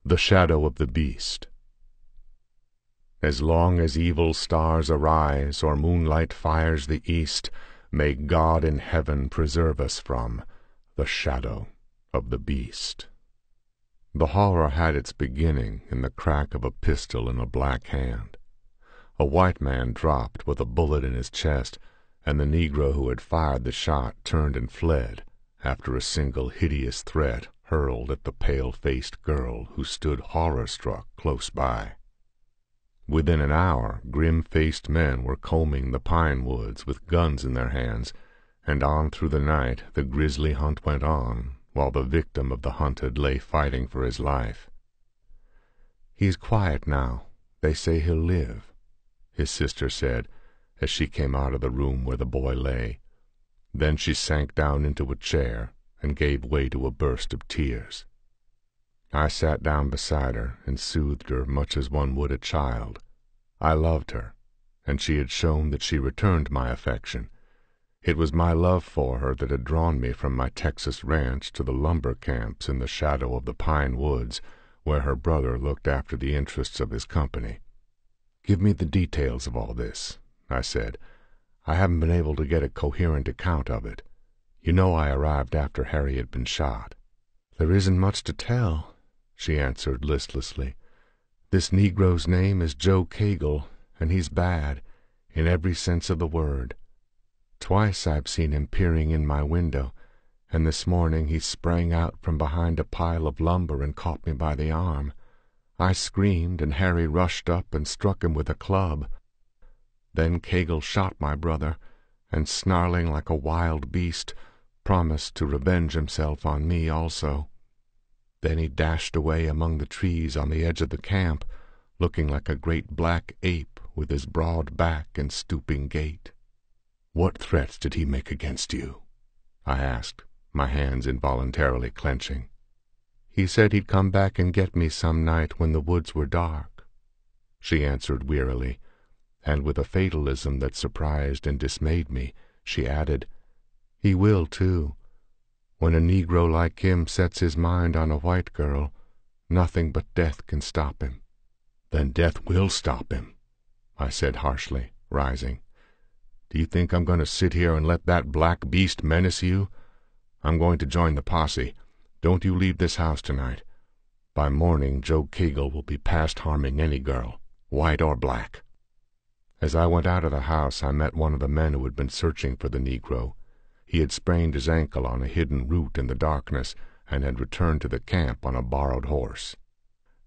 The Shadow of the Beast. As long as evil stars arise, or moonlight fires the east, may God in heaven preserve us from the shadow of the beast. The horror had its beginning in the crack of a pistol in a black hand. A white man dropped with a bullet in his chest, and the Negro who had fired the shot turned and fled after a single hideous threat hurled at the pale-faced girl who stood horror-struck close by. Within an hour, grim-faced men were combing the pine woods with guns in their hands, and on through the night the grisly hunt went on, while the victim of the hunted lay fighting for his life. "He's quiet now. They say he'll live," his sister said, as she came out of the room where the boy lay. Then she sank down into a chair and gave way to a burst of tears. I sat down beside her and soothed her much as one would a child. I loved her, and she had shown that she returned my affection. It was my love for her that had drawn me from my Texas ranch to the lumber camps in the shadow of the pine woods, where her brother looked after the interests of his company. "Give me the details of all this," I said. "I haven't been able to get a coherent account of it. You know I arrived after Harry had been shot." "There isn't much to tell," she answered listlessly. "This Negro's name is Joe Cagle, and he's bad, in every sense of the word. Twice I've seen him peering in my window, and this morning he sprang out from behind a pile of lumber and caught me by the arm. I screamed, and Harry rushed up and struck him with a club. Then Cagle shot my brother, and snarling like a wild beast, promised to revenge himself on me also. Then he dashed away among the trees on the edge of the camp, looking like a great black ape with his broad back and stooping gait." "What threats did he make against you?" I asked, my hands involuntarily clenching. "He said he'd come back and get me some night when the woods were dark," she answered wearily, and with a fatalism that surprised and dismayed me, she added, "He will, too. When a Negro like him sets his mind on a white girl, nothing but death can stop him." "Then death will stop him," I said harshly, rising. "Do you think I'm going to sit here and let that black beast menace you? I'm going to join the posse. Don't you leave this house tonight. By morning Joe Cagle will be past harming any girl, white or black." As I went out of the house, I met one of the men who had been searching for the Negro. He had sprained his ankle on a hidden route in the darkness, and had returned to the camp on a borrowed horse.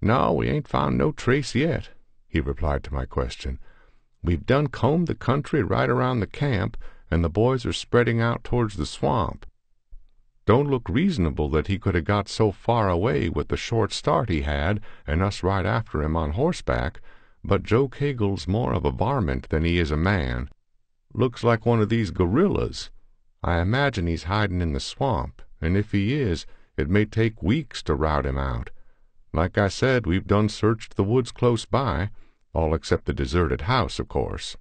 "No, we ain't found no trace yet," he replied to my question. "We've done combed the country right around the camp, and the boys are spreading out towards the swamp. Don't look reasonable that he could have got so far away with the short start he had, and us right after him on horseback, but Joe Cagle's more of a varmint than he is a man. Looks like one of these gorillas. I imagine he's hiding in the swamp, and if he is, it may take weeks to rout him out. Like I said, we've done searched the woods close by, all except the deserted house, of course."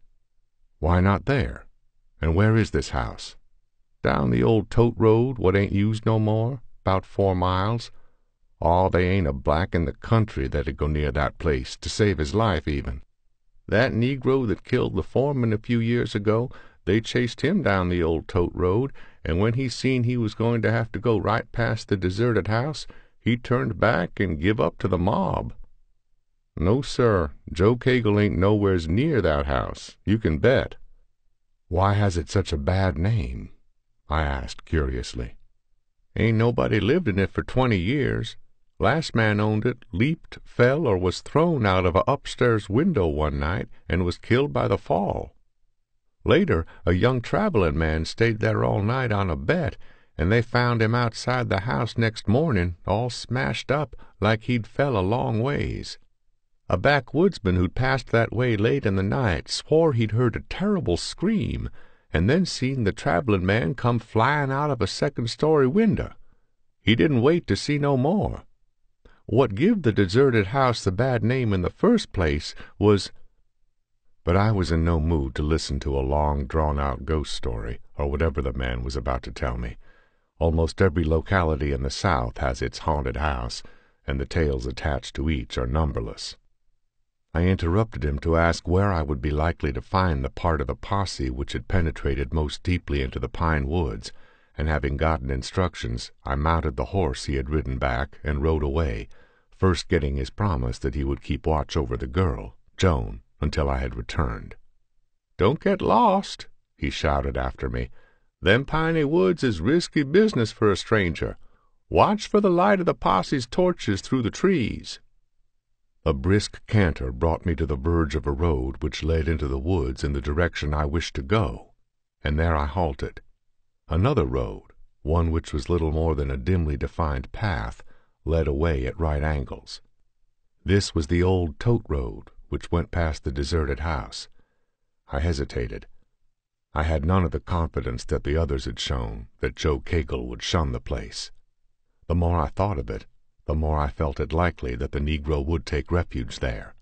"Why not there? And where is this house?" "Down the old tote road, what ain't used no more, 'bout 4 miles. Oh, they ain't a black in the country that'd go near that place, to save his life even. That Negro that killed the foreman a few years ago, they chased him down the old tote road, and when he seen he was going to have to go right past the deserted house, he turned back and give up to the mob. No, sir, Joe Cagle ain't nowheres near that house, you can bet." "Why has it such a bad name?" I asked curiously. "Ain't nobody lived in it for 20 years. Last man owned it leaped, fell, or was thrown out of a upstairs window one night and was killed by the fall. Later, a young travelin' man stayed there all night on a bet, and they found him outside the house next morning, all smashed up like he'd fell a long ways. A backwoodsman who'd passed that way late in the night swore he'd heard a terrible scream, and then seen the travelin' man come flyin' out of a second-story window. He didn't wait to see no more. What give the deserted house the bad name in the first place was—" But I was in no mood to listen to a long, drawn-out ghost story, or whatever the man was about to tell me. Almost every locality in the South has its haunted house, and the tales attached to each are numberless. I interrupted him to ask where I would be likely to find the part of the posse which had penetrated most deeply into the pine woods, and having gotten instructions, I mounted the horse he had ridden back and rode away, first getting his promise that he would keep watch over the girl, Joan, until I had returned. "Don't get lost," he shouted after me. "Them piney woods is risky business for a stranger. Watch for the light of the posse's torches through the trees." A brisk canter brought me to the verge of a road which led into the woods in the direction I wished to go, and there I halted. Another road, one which was little more than a dimly defined path, led away at right angles. This was the old tote road which went past the deserted house. I hesitated. I had none of the confidence that the others had shown that Joe Cagle would shun the place. The more I thought of it, the more I felt it likely that the Negro would take refuge there.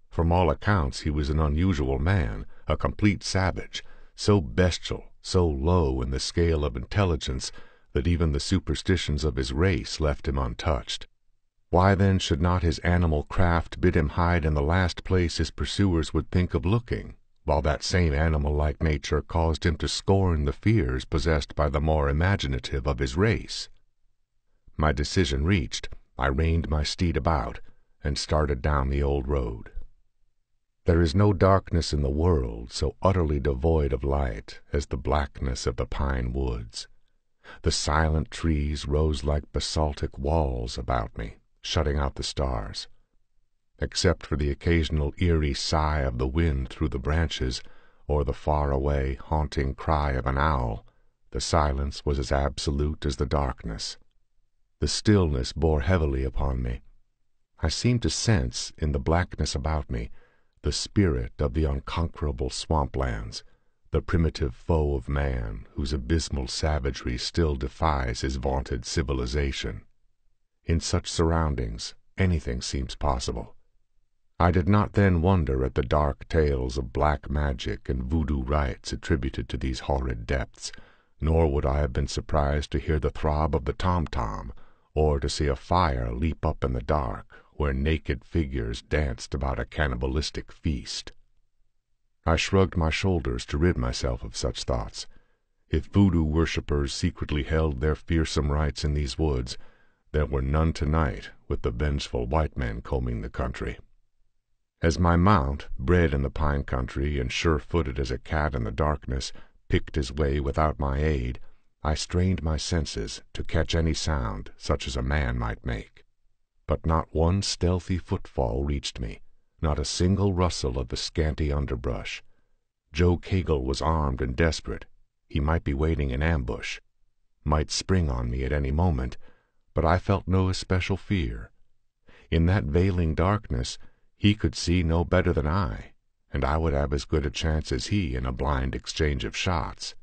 From all accounts he was an unusual man, a complete savage, so bestial, so low in the scale of intelligence that even the superstitions of his race left him untouched. Why then should not his animal craft bid him hide in the last place his pursuers would think of looking, while that same animal-like nature caused him to scorn the fears possessed by the more imaginative of his race? My decision reached, I reined my steed about, and started down the old road. There is no darkness in the world so utterly devoid of light as the blackness of the pine woods. The silent trees rose like basaltic walls about me, shutting out the stars. Except for the occasional eerie sigh of the wind through the branches, or the far-away, haunting cry of an owl, the silence was as absolute as the darkness. The stillness bore heavily upon me. I seemed to sense, in the blackness about me, the spirit of the unconquerable swamplands, the primitive foe of man, whose abysmal savagery still defies his vaunted civilization. In such surroundings, anything seems possible. I did not then wonder at the dark tales of black magic and voodoo rites attributed to these horrid depths, nor would I have been surprised to hear the throb of the tom-tom, or to see a fire leap up in the dark, where naked figures danced about a cannibalistic feast. I shrugged my shoulders to rid myself of such thoughts. If voodoo worshippers secretly held their fearsome rites in these woods, there were none tonight with the vengeful white men combing the country. As my mount, bred in the pine country and sure-footed as a cat in the darkness, picked his way without my aid, I strained my senses to catch any sound such as a man might make. But not one stealthy footfall reached me, not a single rustle of the scanty underbrush. Joe Cagle was armed and desperate. He might be waiting in ambush, might spring on me at any moment, but I felt no especial fear. In that veiling darkness he could see no better than I, and I would have as good a chance as he in a blind exchange of shots.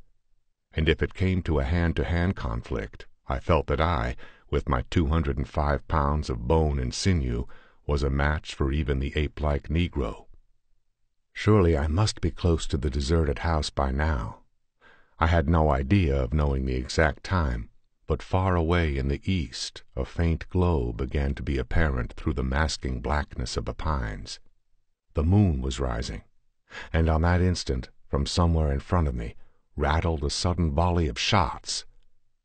And if it came to a hand-to-hand conflict, I felt that I, with my 205 pounds of bone and sinew, was a match for even the ape-like Negro. Surely I must be close to the deserted house by now. I had no idea of knowing the exact time, but far away in the east a faint glow began to be apparent through the masking blackness of the pines. The moon was rising, and on that instant, from somewhere in front of me, rattled a sudden volley of shots.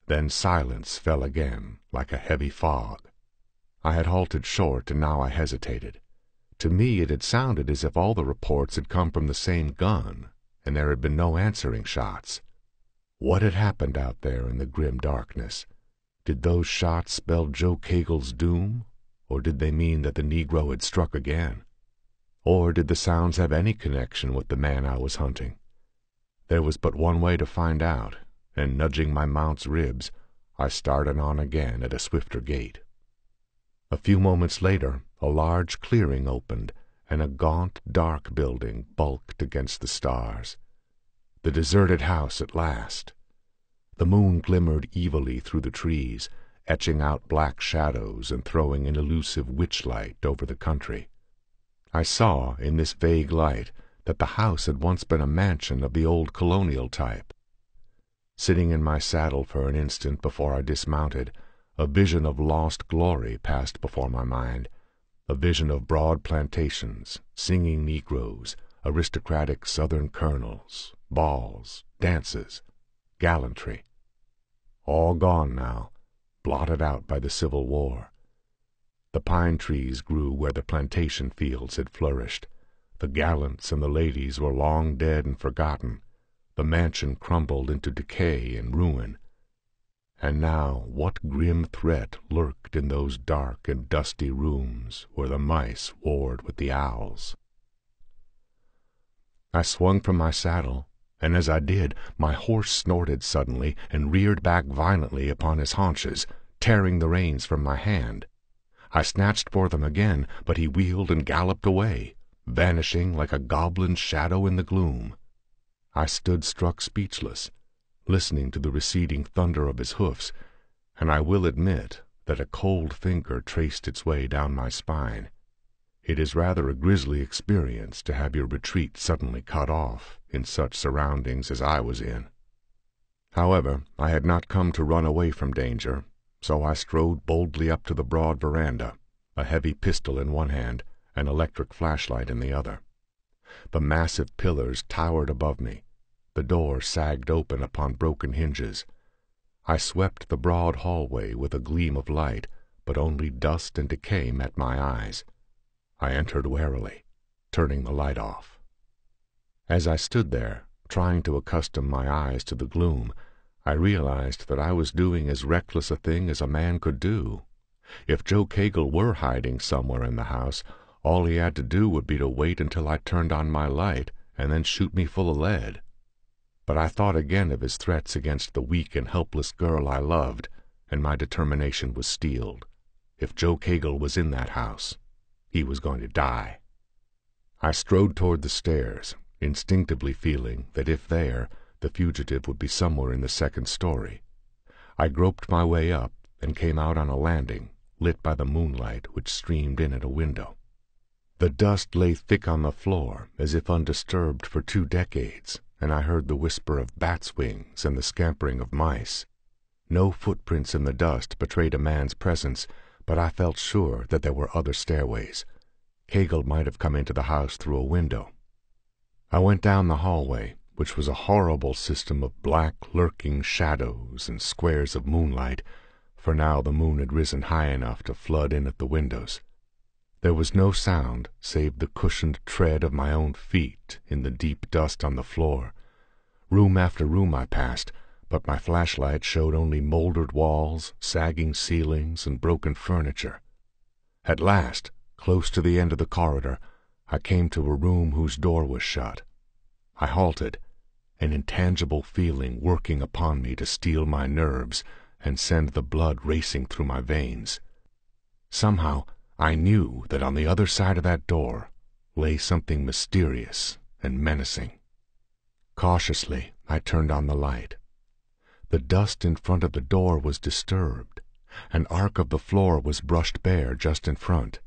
Then silence fell again, like a heavy fog. I had halted short, and now I hesitated. To me it had sounded as if all the reports had come from the same gun, and there had been no answering shots. What had happened out there in the grim darkness? Did those shots spell Joe Cagle's doom, or did they mean that the Negro had struck again? Or did the sounds have any connection with the man I was hunting? There was but one way to find out, and nudging my mount's ribs, I started on again at a swifter gait. A few moments later, a large clearing opened, and a gaunt, dark building bulked against the stars. The deserted house at last. The moon glimmered evilly through the trees, etching out black shadows and throwing an elusive witch-light over the country. I saw, in this vague light, that the house had once been a mansion of the old colonial type. Sitting in my saddle for an instant before I dismounted, A vision of lost glory passed before my mind, a vision of broad plantations, singing Negroes, aristocratic Southern colonels, balls, dances, gallantry. All gone now, blotted out by the Civil War. The pine trees grew where the plantation fields had flourished. The gallants and the ladies were long dead and forgotten. The mansion crumbled into decay and ruin. And now what grim threat lurked in those dark and dusty rooms where the mice warred with the owls? I swung from my saddle, and as I did, my horse snorted suddenly and reared back violently upon his haunches, tearing the reins from my hand. I snatched for them again, but he wheeled and galloped away, vanishing like a goblin's shadow in the gloom. I stood struck speechless, listening to the receding thunder of his hoofs, and I will admit that a cold finger traced its way down my spine. It is rather a grisly experience to have your retreat suddenly cut off in such surroundings as I was in. However, I had not come to run away from danger, so I strode boldly up to the broad veranda, a heavy pistol in one hand, an electric flashlight in the other. The massive pillars towered above me. The door sagged open upon broken hinges. I swept the broad hallway with a gleam of light, but only dust and decay met my eyes. I entered warily, turning the light off. As I stood there, trying to accustom my eyes to the gloom, I realized that I was doing as reckless a thing as a man could do. If Joe Cagle were hiding somewhere in the house, all he had to do would be to wait until I turned on my light and then shoot me full of lead. But I thought again of his threats against the weak and helpless girl I loved, and my determination was steeled. If Joe Cagle was in that house, he was going to die. I strode toward the stairs, instinctively feeling that if there, the fugitive would be somewhere in the second story. I groped my way up and came out on a landing, lit by the moonlight which streamed in at a window. The dust lay thick on the floor, as if undisturbed for 2 decades, and I heard the whisper of bats' wings and the scampering of mice. No footprints in the dust betrayed a man's presence, but I felt sure that there were other stairways. Cagle might have come into the house through a window. I went down the hallway, which was a horrible system of black, lurking shadows and squares of moonlight, for now the moon had risen high enough to flood in at the windows. There was no sound save the cushioned tread of my own feet in the deep dust on the floor. Room after room I passed, but my flashlight showed only mouldered walls, sagging ceilings, and broken furniture. At last, close to the end of the corridor, I came to a room whose door was shut. I halted, an intangible feeling working upon me to steel my nerves and send the blood racing through my veins. Somehow I knew that on the other side of that door lay something mysterious and menacing. Cautiously I turned on the light. The dust in front of the door was disturbed. An arc of the floor was brushed bare just in front.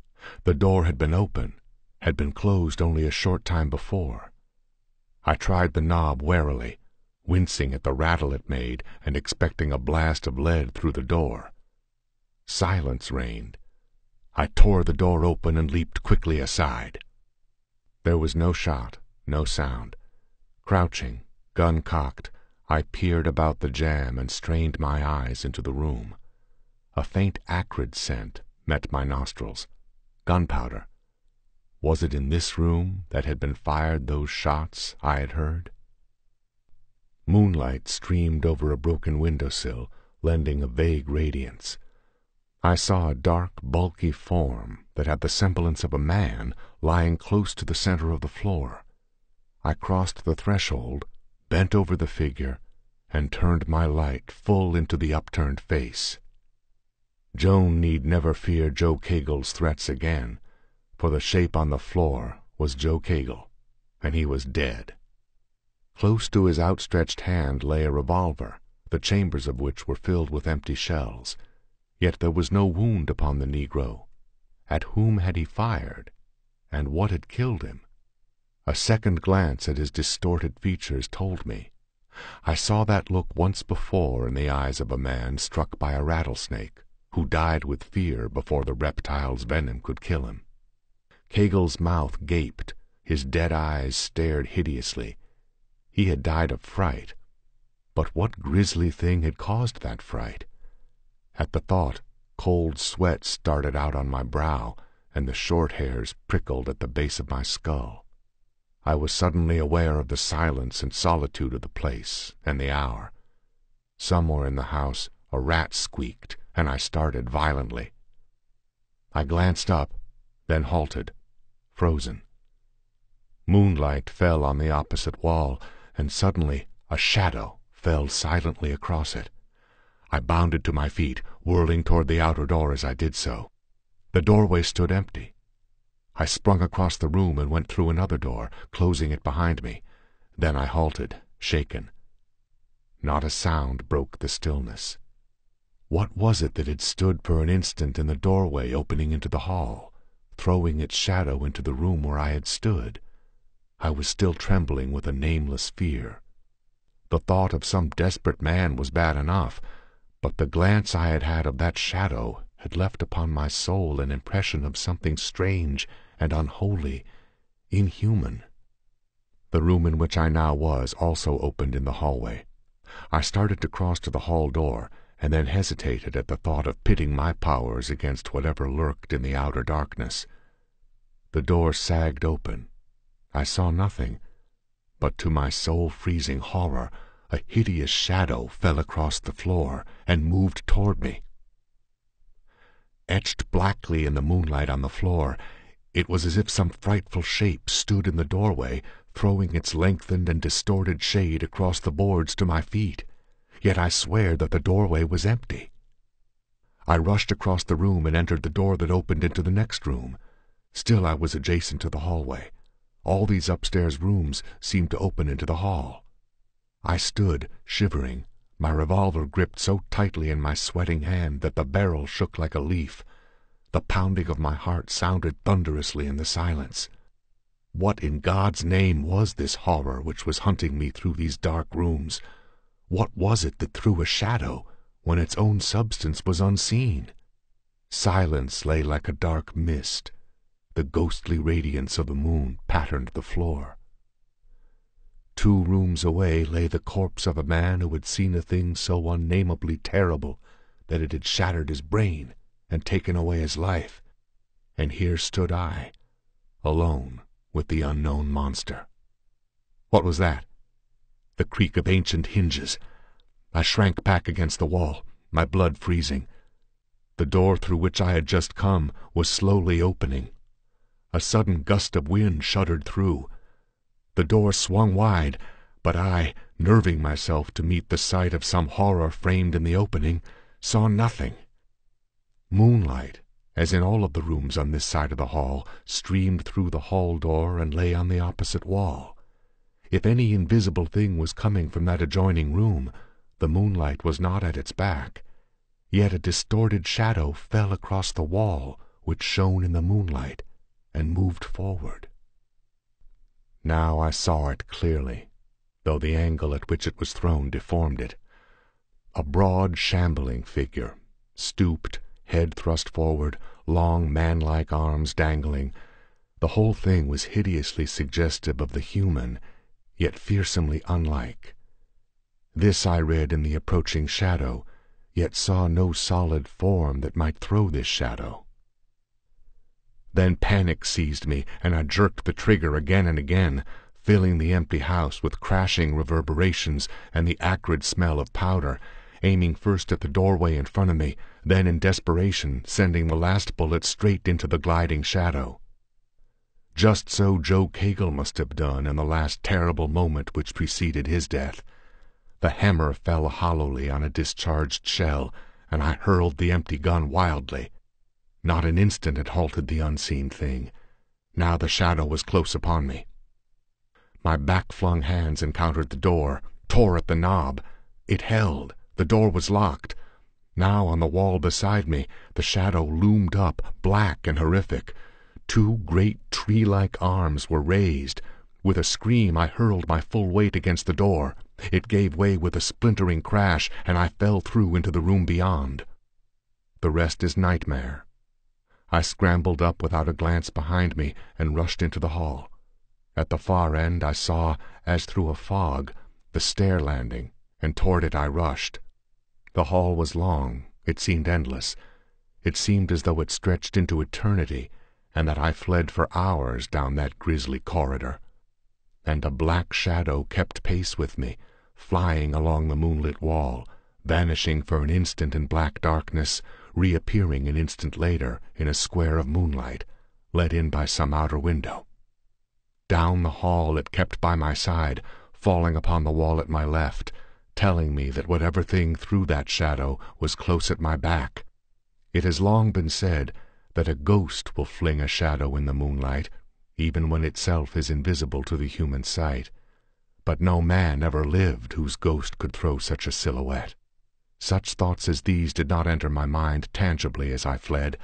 The door had been open, had been closed only a short time before. I tried the knob warily, wincing at the rattle it made and expecting a blast of lead through the door. Silence reigned. I tore the door open and leaped quickly aside. There was no shot, no sound. Crouching, gun cocked, I peered about the jamb and strained my eyes into the room. A faint acrid scent met my nostrils. Gunpowder. Was it in this room that had been fired those shots I had heard? Moonlight streamed over a broken windowsill, lending a vague radiance. I saw a dark, bulky form that had the semblance of a man lying close to the center of the floor. I crossed the threshold, bent over the figure, and turned my light full into the upturned face. Joan need never fear Joe Cagle's threats again, for the shape on the floor was Joe Cagle, and he was dead. Close to his outstretched hand lay a revolver, the chambers of which were filled with empty shells. Yet there was no wound upon the Negro. At whom had he fired, and what had killed him? A second glance at his distorted features told me. I saw that look once before in the eyes of a man struck by a rattlesnake, who died with fear before the reptile's venom could kill him. Kegel's mouth gaped, his dead eyes stared hideously. He had died of fright. But what grisly thing had caused that fright? At the thought, cold sweat started out on my brow, and the short hairs prickled at the base of my skull. I was suddenly aware of the silence and solitude of the place and the hour. Somewhere in the house a rat squeaked, and I started violently. I glanced up, then halted, frozen. Moonlight fell on the opposite wall, and suddenly a shadow fell silently across it. I bounded to my feet, whirling toward the outer door as I did so. The doorway stood empty. I sprung across the room and went through another door, closing it behind me. Then I halted, shaken. Not a sound broke the stillness. What was it that had stood for an instant in the doorway opening into the hall, throwing its shadow into the room where I had stood? I was still trembling with a nameless fear. The thought of some desperate man was bad enough, but the glance I had had of that shadow had left upon my soul an impression of something strange and unholy, inhuman. The room in which I now was also opened in the hallway. I started to cross to the hall door, and then hesitated at the thought of pitting my powers against whatever lurked in the outer darkness. The door sagged open. I saw nothing, but to my soul-freezing horror, a hideous shadow fell across the floor and moved toward me. Etched blackly in the moonlight on the floor, it was as if some frightful shape stood in the doorway, throwing its lengthened and distorted shade across the boards to my feet. Yet I swear that the doorway was empty. I rushed across the room and entered the door that opened into the next room. Still I was adjacent to the hallway. All these upstairs rooms seemed to open into the hall. I stood, shivering, my revolver gripped so tightly in my sweating hand that the barrel shook like a leaf. The pounding of my heart sounded thunderously in the silence. What in God's name was this horror which was hunting me through these dark rooms? What was it that threw a shadow when its own substance was unseen? Silence lay like a dark mist. The ghostly radiance of the moon patterned the floor. 2 rooms away lay the corpse of a man who had seen a thing so unnameably terrible that it had shattered his brain and taken away his life. And here stood I, alone with the unknown monster. What was that? The creak of ancient hinges. I shrank back against the wall, my blood freezing. The door through which I had just come was slowly opening. A sudden gust of wind shuddered through. The door swung wide, but I, nerving myself to meet the sight of some horror framed in the opening, saw nothing. Moonlight, as in all of the rooms on this side of the hall, streamed through the hall door and lay on the opposite wall. If any invisible thing was coming from that adjoining room, the moonlight was not at its back. Yet a distorted shadow fell across the wall, which shone in the moonlight, and moved forward. Now I saw it clearly, though the angle at which it was thrown deformed it. A broad, shambling figure, stooped, head thrust forward, long man-like arms dangling. The whole thing was hideously suggestive of the human, yet fearsomely unlike. This I read in the approaching shadow, yet saw no solid form that might throw this shadow. Then panic seized me, and I jerked the trigger again and again, filling the empty house with crashing reverberations and the acrid smell of powder, aiming first at the doorway in front of me, then in desperation sending the last bullet straight into the gliding shadow. Just so Joe Kegel must have done in the last terrible moment which preceded his death. The hammer fell hollowly on a discharged shell, and I hurled the empty gun wildly. Not an instant had halted the unseen thing. Now the shadow was close upon me. My back-flung hands encountered the door, tore at the knob. It held. The door was locked. Now on the wall beside me, the shadow loomed up, black and horrific. 2 great tree-like arms were raised. With a scream I hurled my full weight against the door. It gave way with a splintering crash, and I fell through into the room beyond. The rest is nightmare. I scrambled up without a glance behind me and rushed into the hall. At the far end I saw, as through a fog, the stair landing, and toward it I rushed. The hall was long. It seemed endless. It seemed as though it stretched into eternity, and that I fled for hours down that grisly corridor. And a black shadow kept pace with me, flying along the moonlit wall, vanishing for an instant in black darkness, reappearing an instant later in a square of moonlight, let in by some outer window. Down the hall it kept by my side, falling upon the wall at my left, telling me that whatever thing threw that shadow was close at my back. It has long been said that a ghost will fling a shadow in the moonlight, even when itself is invisible to the human sight. But no man ever lived whose ghost could throw such a silhouette. Such thoughts as these did not enter my mind tangibly as I fled.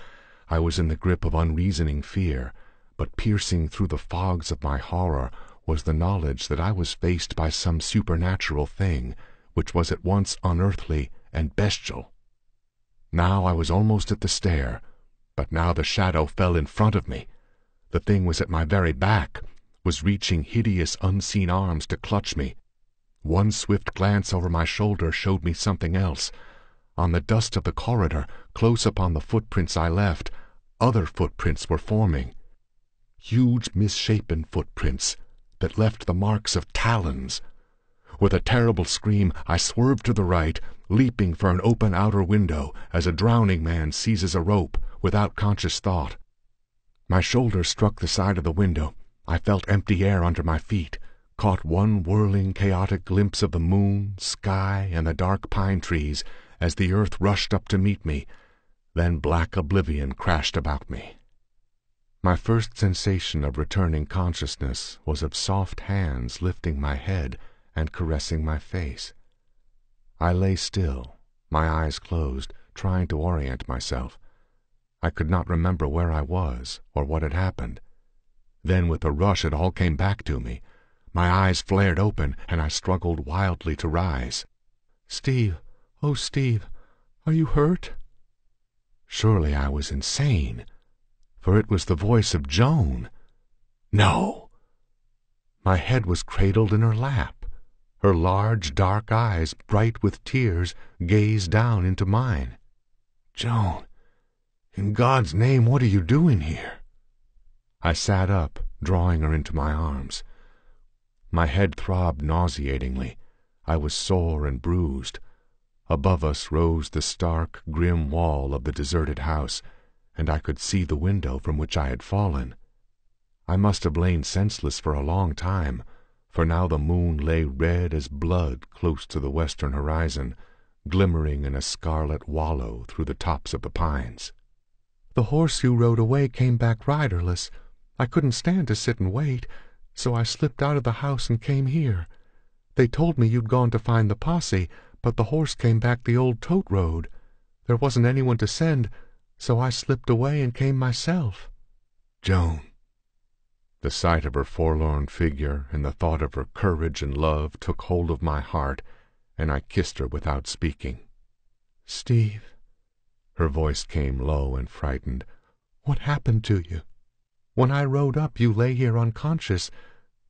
I was in the grip of unreasoning fear, but piercing through the fogs of my horror was the knowledge that I was faced by some supernatural thing, which was at once unearthly and bestial. Now I was almost at the stair, but now the shadow fell in front of me. The thing was at my very back, was reaching hideous unseen arms to clutch me. One swift glance over my shoulder showed me something else. On the dust of the corridor, close upon the footprints I left, other footprints were forming. Huge misshapen footprints that left the marks of talons. With a terrible scream, I swerved to the right, leaping for an open outer window as a drowning man seizes a rope without conscious thought. My shoulder struck the side of the window. I felt empty air under my feet, caught one whirling, chaotic glimpse of the moon, sky, and the dark pine trees as the earth rushed up to meet me. Then black oblivion crashed about me. My first sensation of returning consciousness was of soft hands lifting my head and caressing my face. I lay still, my eyes closed, trying to orient myself. I could not remember where I was or what had happened. Then with a rush it all came back to me. My eyes flared open, and I struggled wildly to rise. "Steve, oh Steve, are you hurt?" Surely I was insane, for it was the voice of Joan. No! My head was cradled in her lap. Her large, dark eyes, bright with tears, gazed down into mine. "Joan, in God's name, what are you doing here?" I sat up, drawing her into my arms. My head throbbed nauseatingly. I was sore and bruised. Above us rose the stark, grim wall of the deserted house, and I could see the window from which I had fallen. I must have lain senseless for a long time, for now the moon lay red as blood close to the western horizon, glimmering in a scarlet wallow through the tops of the pines. "The horse you rode away came back riderless. I couldn't stand to sit and wait, so I slipped out of the house and came here. They told me you'd gone to find the posse, but the horse came back the old tote road. There wasn't anyone to send, so I slipped away and came myself." "Joan." The sight of her forlorn figure and the thought of her courage and love took hold of my heart, and I kissed her without speaking. "Steve," her voice came low and frightened, "what happened to you? When I rode up, you lay here unconscious,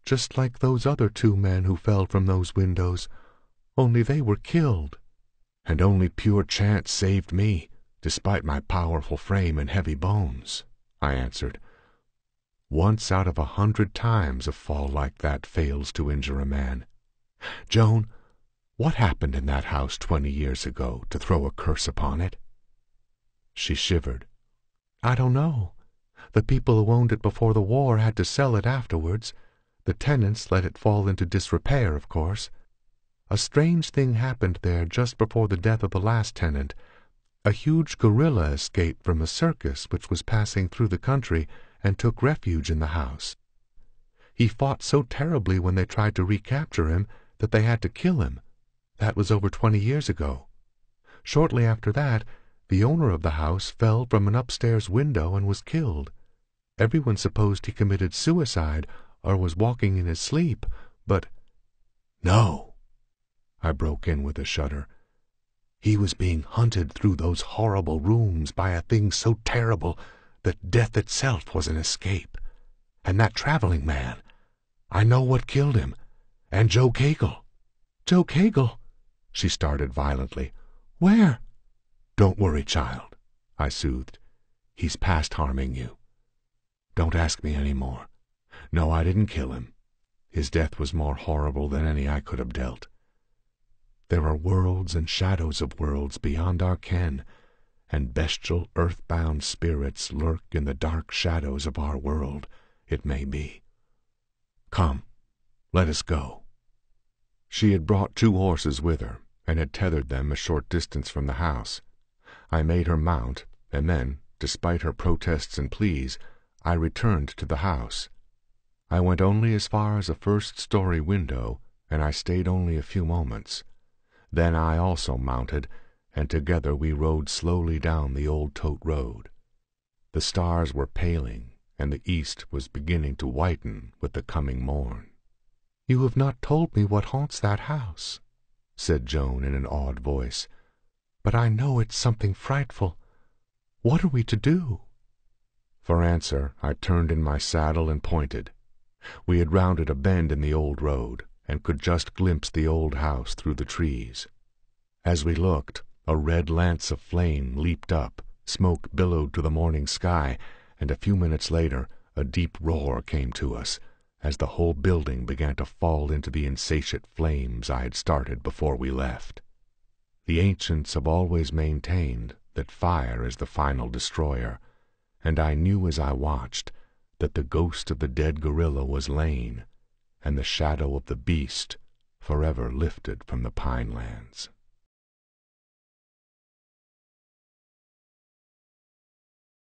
just like those other 2 men who fell from those windows, only they were killed." "And only pure chance saved me, despite my powerful frame and heavy bones," I answered. "Once out of 100 times a fall like that fails to injure a man. Joan, what happened in that house 20 years ago to throw a curse upon it?" She shivered. "I don't know. The people who owned it before the war had to sell it afterwards. The tenants let it fall into disrepair, of course. A strange thing happened there just before the death of the last tenant. A huge gorilla escaped from a circus which was passing through the country and took refuge in the house. He fought so terribly when they tried to recapture him that they had to kill him. That was over 20 years ago. Shortly after that, the owner of the house fell from an upstairs window and was killed. Everyone supposed he committed suicide or was walking in his sleep, but—" "No," I broke in with a shudder. He was being hunted through those horrible rooms by a thing so terrible that death itself was an escape. And that traveling man, I know what killed him. And Joe Cagle." "Joe Cagle?" She started violently. "Where?" "Don't worry, child," I soothed. "He's past harming you. Don't ask me any more. No, I didn't kill him. His death was more horrible than any I could have dealt. There are worlds and shadows of worlds beyond our ken, and bestial earth-bound spirits lurk in the dark shadows of our world, it may be. Come, let us go." She had brought 2 horses with her, and had tethered them a short distance from the house. I made her mount, and then, despite her protests and pleas, I returned to the house. I went only as far as a first-story window, and I stayed only a few moments. Then I also mounted, and together we rode slowly down the old tote road. The stars were paling, and the east was beginning to whiten with the coming morn. "You have not told me what haunts that house," said Joan in an awed voice. "But I know it's something frightful. What are we to do?" For answer, I turned in my saddle and pointed. We had rounded a bend in the old road, and could just glimpse the old house through the trees. As we looked, a red lance of flame leaped up, smoke billowed to the morning sky, and a few minutes later a deep roar came to us, as the whole building began to fall into the insatiate flames I had started before we left. The ancients have always maintained that fire is the final destroyer, and I knew as I watched that the ghost of the dead gorilla was lain, and the shadow of the beast forever lifted from the pine lands.